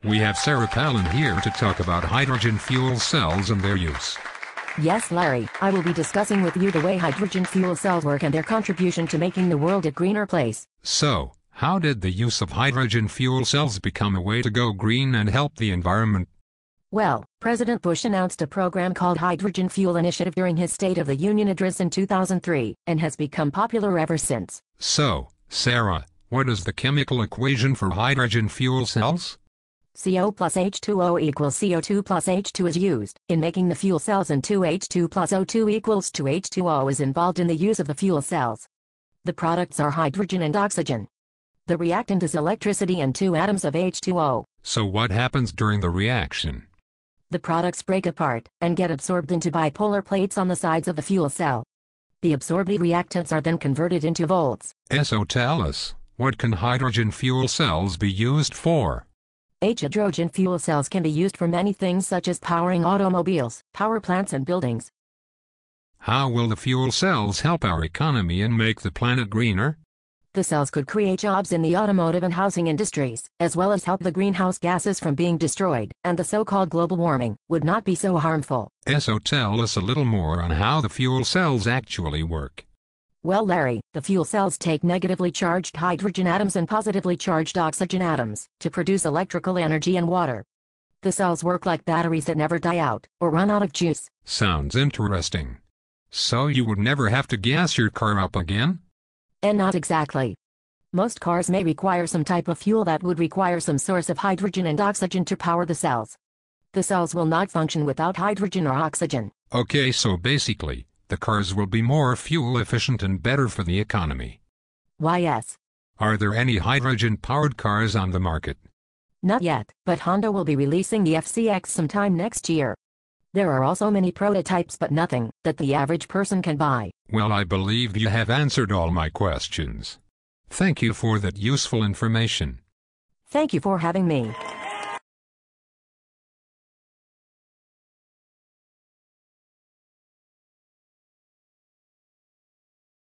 We have Sarah Palin here to talk about hydrogen fuel cells and their use. Yes, Larry, I will be discussing with you the way hydrogen fuel cells work and their contribution to making the world a greener place. So, how did the use of hydrogen fuel cells become a way to go green and help the environment? Well, President Bush announced a program called Hydrogen Fuel Initiative during his State of the Union address in 2003, and has become popular ever since. So, Sarah, what is the chemical equation for hydrogen fuel cells? CO plus H2O equals CO2 plus H2 is used in making the fuel cells, and 2H2 plus O2 equals 2H2O is involved in the use of the fuel cells. The products are hydrogen and oxygen. The reactant is electricity and 2 atoms of H2O. So what happens during the reaction? The products break apart and get absorbed into bipolar plates on the sides of the fuel cell. The absorbed reactants are then converted into volts. So tell us, what can hydrogen fuel cells be used for? Hydrogen fuel cells can be used for many things, such as powering automobiles, power plants, and buildings. How will the fuel cells help our economy and make the planet greener? The cells could create jobs in the automotive and housing industries, as well as help the greenhouse gases from being destroyed, and the so-called global warming would not be so harmful. So tell us a little more on how the fuel cells actually work. Well, Larry, the fuel cells take negatively charged hydrogen atoms and positively charged oxygen atoms to produce electrical energy and water. The cells work like batteries that never die out or run out of juice. Sounds interesting. So you would never have to gas your car up again? And not exactly. Most cars may require some type of fuel that would require some source of hydrogen and oxygen to power the cells. The cells will not function without hydrogen or oxygen. Okay, so basically, the cars will be more fuel efficient and better for the economy. Why, yes. Are there any hydrogen-powered cars on the market? Not yet, but Honda will be releasing the FCX sometime next year. There are also many prototypes, but nothing that the average person can buy. Well, I believe you have answered all my questions. Thank you for that useful information. Thank you for having me.